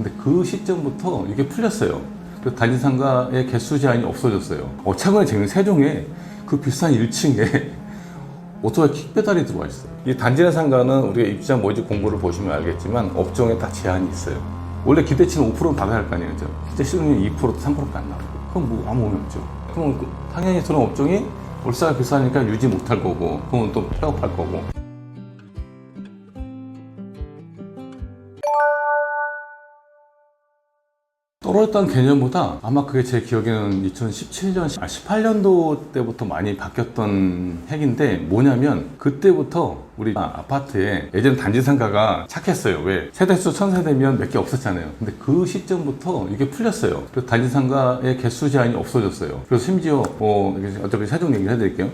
근데 그 시점부터 이게 풀렸어요. 그래서 단지 상가의 개수 제한이 없어졌어요. 최근에 재밌는 세종에 그 비싼 1층에 오토바이 킥배달이 들어와 있어요. 이 단지 내 상가는 우리가 입주자 모집 공고를 보시면 알겠지만 업종에 딱 제한이 있어요. 원래 기대치는 5%는 받아야 할 거 아니에요. 실제 시중에 2%도 3%도 안 나오고. 그럼 뭐 아무 의미 없죠. 그럼 당연히 그런 업종이 월세가 비싸니까 유지 못할 거고, 그러면 또 폐업할 거고. 떨어졌다는 개념보다 아마 그게 제 기억에는 2017년, 18년도 때부터 많이 바뀌었던 핵인데 뭐냐면 그때부터 우리 아파트에 예전 단지 상가가 착했어요. 왜? 세대수 1000세대면 몇 개 없었잖아요. 근데 그 시점부터 이게 풀렸어요. 그래서 단지 상가의 개수 제한이 없어졌어요. 그래서 심지어 어차피 세종 얘기를 해드릴게요.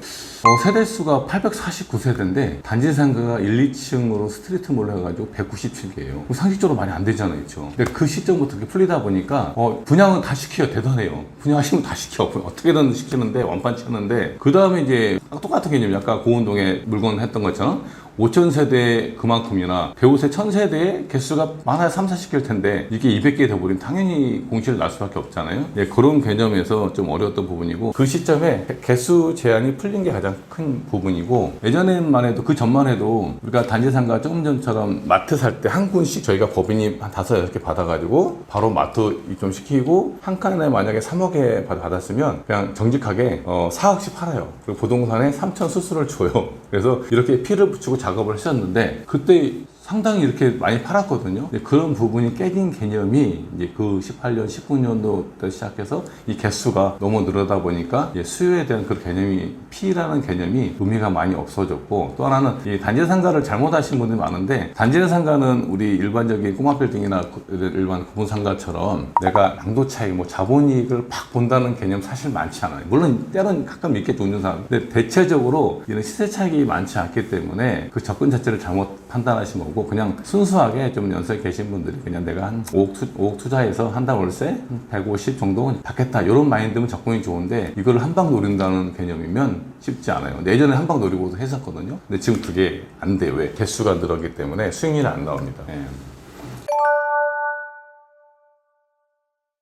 세대수가 849세대인데 단지 상가가 1, 2층으로 스트리트몰로 해가지고 197개예요. 상식적으로 많이 안 되잖아요. 그렇죠? 근데 그 시점부터 이렇게 풀리다 보니까 분양은 다 시켜요. 대단해요. 분양하시면 다 시켜. 어떻게든 시키는데 완판치 하는데 그 다음에 이제 똑같은 개념이 아까 고운동에 물건 했던 것처럼 5000세대 그만큼이나 배우세 1000세대의 개수가 많아야 3, 40개일 텐데 이게 200개 돼버리면 당연히 공실을 날 수밖에 없잖아요. 그런 개념에서 좀 어려웠던 부분이고 그 시점에 개수 제한이 풀린 게 가장 큰 부분이고 예전에만 해도 그 전만 해도 우리가 단지 상가 조금 전처럼 마트 살 때 한 군씩 저희가 법인이 한 5, 6개 받아가지고 바로 마트 좀 시키고 한 칸에 만약에 3억에 받았으면 그냥 정직하게 4억씩 팔아요. 그리고 부동산에 3천 수수료를 줘요. 그래서 이렇게 피를 붙이고 작업을 하셨는데 그때 상당히 이렇게 많이 팔았거든요. 그런 부분이 깨진 개념이 이제 그 18년, 19년도 때 시작해서 이 개수가 너무 늘어다 보니까 수요에 대한 그 개념이 P라는 개념이 의미가 많이 없어졌고 또 하나는 이 단지 상가를 잘못하신 분들이 많은데 단지 상가는 우리 일반적인 꼬마 빌딩이나 일반 구분 상가처럼 내가 양도 차익, 자본이익을 팍 본다는 개념 사실 많지 않아요. 물론 때로는 가끔 있겠죠, 운전사. 근데 대체적으로 이런 시세 차익이 많지 않기 때문에 그 접근 자체를 잘못 판단하신 거고 그냥 순수하게 좀 연세에 계신 분들이 그냥 내가 한 5억 투자해서 한 달 월세 150 정도 받겠다 이런 마인드면 접근이 좋은데 이거를 한 방 노린다는 개념이면 쉽지 않아요. 예전에 한 방 노리고도 했었거든요. 근데 지금 그게 안 돼요. 왜? 개수가 늘었기 때문에 수익률이 안 나옵니다.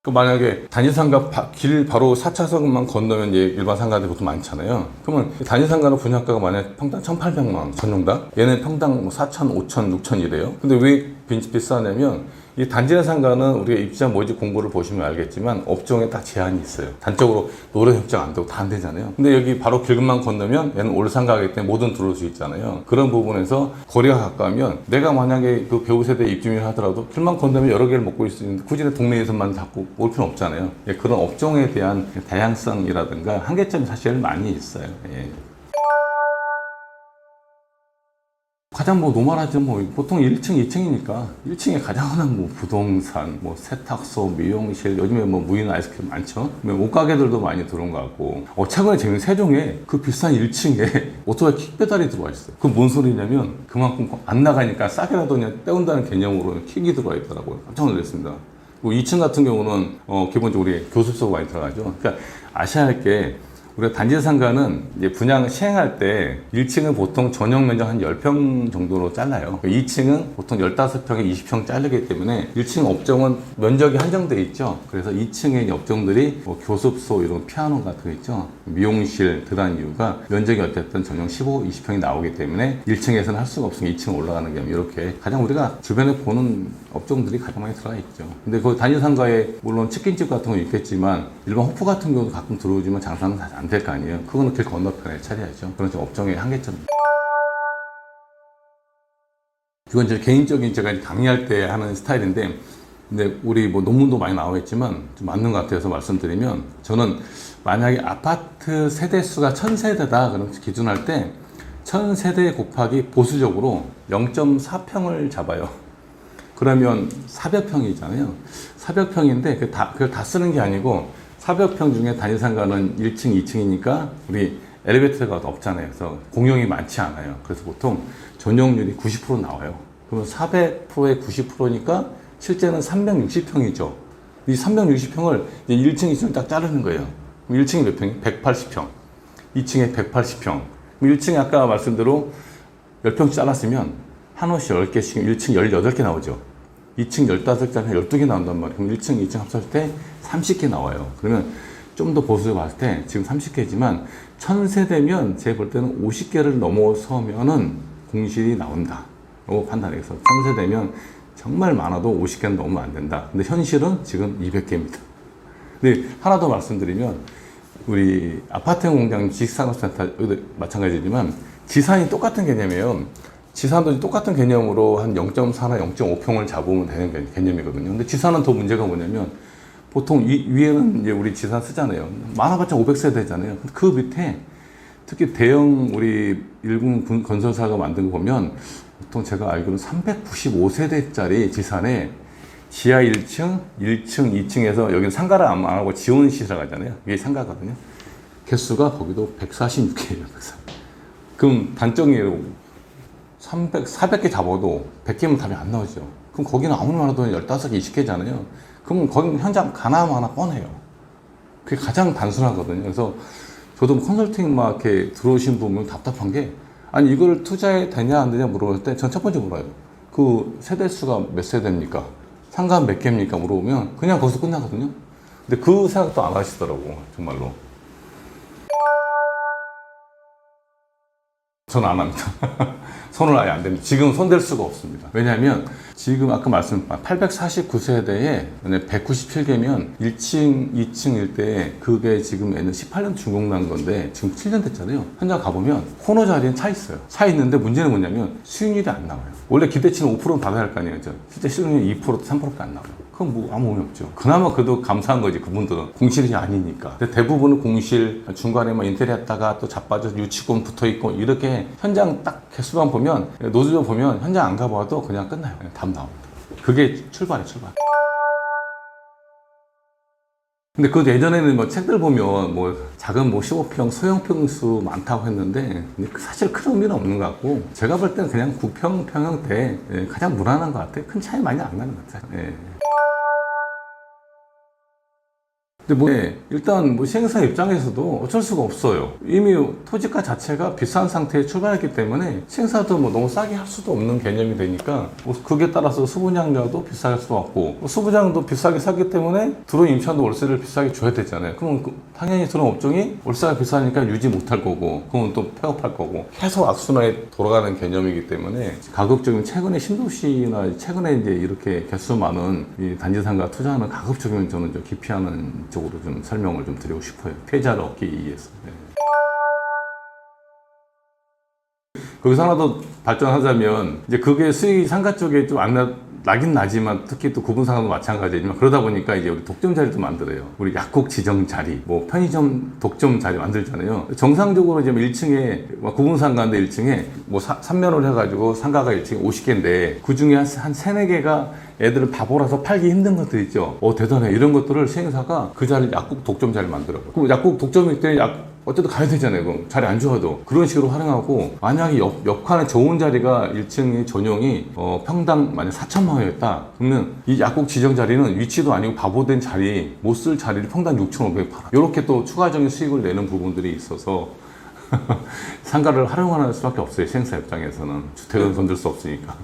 만약에 단지상가 길 바로 4차선만 건너면 이제 일반 상가들이 보통 많잖아요. 그러면 단지상가는 분양가가 만약에 평당 1,800만 원 전용당, 얘는 평당 4,000, 5,000, 6,000 이래요. 근데 왜 비싸냐면 이 단지 내 상가는 우리가 입주자 모집 공고를 보시면 알겠지만 업종에 딱 제한이 있어요. 단적으로 노래 협정 안 되고 다 안 되잖아요. 근데 여기 바로 길만 건너면 얘는 올상가이기 때문에 뭐든 들어올 수 있잖아요. 그런 부분에서 거리가 가까우면 내가 만약에 그 배우 세대 입주민을 하더라도 길만 건너면 여러 개를 먹고 있을 수 있는데 굳이 내 동네에서만 자꾸 올 필요는 없잖아요. 그런 업종에 대한 다양성이라든가 한계점이 사실 많이 있어요. 가장 노멀하죠. 보통 1층, 2층이니까 1층에 가장 흔한 부동산, 세탁소, 미용실, 요즘에 무인 아이스크림 많죠. 옷가게들도 많이 들어온 것 같고 최근에 재밌는 세종에 그 비싼 1층에 오토바이 킥배달이 들어와 있어요. 그 뭔 소리냐면 그만큼 안 나가니까 싸게라도 그냥 때운다는 개념으로 킥이 들어와 있더라고요. 깜짝 놀랐습니다. 2층 같은 경우는 기본적으로 우리 교습소가 많이 들어가죠. 그러니까 아셔야 할 게 우리가 단지 상가는 이제 분양 시행할 때 1층은 보통 전용 면적 한 10평 정도로 잘라요. 2층은 보통 15평에 20평 자르기 때문에 1층 업종은 면적이 한정되어 있죠. 그래서 2층의 업종들이 교습소 이런 피아노 같은 거 있죠. 미용실 들어간 이유가 면적이 어쨌든 전용 15, 20평이 나오기 때문에 1층에서는 할 수가 없으니 2층 올라가는 게 이렇게 가장 우리가 주변에 보는 업종들이 가장 많이 들어가 있죠. 근데 그 단지 상가에 물론 치킨집 같은 거 있겠지만 일반 호프 같은 경우도 가끔 들어오지만 장사는 사실 안 될 거 아니에요. 그거는 길 건너편에 차려야죠. 그런 업종의 한계점입니다. 이건 제 개인적인 제가 강의할 때 하는 스타일인데, 근데 우리 논문도 많이 나와 있지만 좀 맞는 것 같아서 말씀드리면 저는 만약에 아파트 세대수가 1000세대다 그럼 기준할 때 1000세대 곱하기 보수적으로 0.4평을 잡아요. 그러면 400평이잖아요. 400평인데 그걸 다 쓰는 게 아니고 400평 중에 단지 상가는 1층, 2층이니까 우리 엘리베이터가 없잖아요. 그래서 공용이 많지 않아요. 그래서 보통 전용률이 90% 나와요. 그러면 400%에 90%니까 실제는 360평이죠. 이 360평을 1층, 2층을 딱 자르는 거예요. 그럼 1층이 몇 평이? 180평. 2층에 180평. 1층에 아까 말씀대로 10평 잘랐으면 한 호씩 10개씩 1층 18개 나오죠. 2층 15개짜리 12개 나온단 말이에요. 그럼 1층, 2층 합쳤을 때 30개 나와요. 그러면 좀 더 보수해 봤을 때 지금 30개지만 1000세대면 제가 볼 때는 50개를 넘어서면은 공실이 나온다. 라고 판단해서 1000세대면 정말 많아도 50개는 넘으면 안 된다. 근데 현실은 지금 200개입니다. 근데 하나 더 말씀드리면 우리 아파트 공장 지식산업센터 마찬가지지만 지산이 똑같은 개념이에요. 지산도 똑같은 개념으로 한 0.4나 0.5평을 잡으면 되는 개념이거든요. 근데 지산은 더 문제가 뭐냐면 보통 위에는 이제 우리 지산 쓰잖아요. 많아봤자 500세대잖아요. 그 밑에 특히 대형 우리 일군 건설사가 만든 거 보면 보통 제가 알기로는 395세대짜리 지산에 지하 1층, 1층, 2층에서 여기는 상가를 안 하고 지원시설 하잖아요. 이게 상가거든요. 개수가 거기도 146개예요. 140. 그럼 단정이에요. 400개 잡아도 100개면 답이 안 나오죠. 그럼 거기는 아무리 많아도 15개, 20개잖아요. 그럼 거기는 현장 가나마나 뻔해요. 그게 가장 단순하거든요. 그래서 저도 컨설팅 막 이렇게 들어오신 분은 답답한 게 아니 이걸 투자해 되냐 안 되냐 물어볼 때 전 첫 번째 물어요. 그 세대 수가 몇 세대입니까? 상가 몇 개입니까? 물어보면 그냥 거기서 끝나거든요. 근데 그 생각도 안 하시더라고 정말로. 저는 안 합니다. 손을 아예 안 됩니다. 지금 손댈 수가 없습니다. 왜냐하면 지금 아까 말씀 849세대에 197개면 1층, 2층 일대에 그게 지금 18년 준공난 건데 지금 7년 됐잖아요. 현장 가보면 코너 자리는 차 있어요. 차 있는데 문제는 뭐냐면 수익률이 안 나와요. 원래 기대치는 5%는 받아야 할 거 아니에요. 실제 수익률이 2%도 3%밖에 안 나와요. 그건 뭐 아무 의미 없죠. 그나마 그래도 감사한 거지 그분들은 공실이 아니니까. 근데 대부분은 공실 중간에 뭐 인테리어 했다가 또 자빠져서 유치권 붙어있고 이렇게 현장 딱 개수만 보면 노즐로 보면 현장 안 가봐도 그냥 끝나요. 그냥 답 나옵니다. 그게 출발이에요. 출발. 근데 그 예전에는 뭐 책들 보면 뭐 작은 뭐 15평 소형 평수 많다고 했는데 사실 큰 의미는 없는 것 같고 제가 볼 때는 그냥 9평 평형대 가장 무난한 것 같아요. 큰 차이 많이 안 나는 것 같아요. 예. 근데 뭐 일단 뭐 시행사 입장에서도 어쩔 수가 없어요. 이미 토지가 자체가 비싼 상태에 출발했기 때문에 시행사도 뭐 너무 싸게 할 수도 없는 개념이 되니까 뭐 그게 따라서 수분양가도 비싸게 할 수도 없고 뭐 수분양도 비싸게 샀기 때문에 들어온 임차인도 월세를 비싸게 줘야 되잖아요. 그러면 당연히 들어온 업종이 월세가 비싸니까 유지 못할 거고 그러면 또 폐업할 거고 계속 악순환에 돌아가는 개념이기 때문에 가급적이면 최근에 신도시나 최근에 이제 이렇게 개수 많은 이 단지상가 투자하는 가급적이면 저는 좀 기피하는 쪽으로 좀 설명을 좀 드리고 싶어요. 피해자를 얻기 위해서. 네. 거기서 하나 더 발전하자면 이제 그게 수익이 상가 쪽에 좀 안 나긴 나지만 특히 또 구분상가도 마찬가지지만 그러다 보니까 이제 우리 독점 자리도 만들어요. 우리 약국 지정 자리, 뭐 편의점 독점 자리 만들잖아요. 정상적으로 이제 1층에 구분상가인데 1층에 뭐 3면을 해가지고 상가가 1층에 50개인데 그 중에 한 3, 4개가 애들을 바보라서 팔기 힘든 것들 있죠. 대단해. 이런 것들을 시행사가 그 자리 약국 독점 자리를 만들어요. 그럼 약국 독점일 때 어쨌든 가야 되잖아요. 그럼 자리 안 좋아도 그런 식으로 활용하고 만약에 옆칸에 좋은 자리가 1층의 전용이 평당 만약 4천만 원이었다. 그러면 이 약국 지정 자리는 위치도 아니고 바보된 자리 못 쓸 자리를 평당 6,500에 팔아. 이렇게 또 추가적인 수익을 내는 부분들이 있어서 상가를 활용하는 수밖에 없어요. 시행사 입장에서는 주택은 건들 수 없으니까.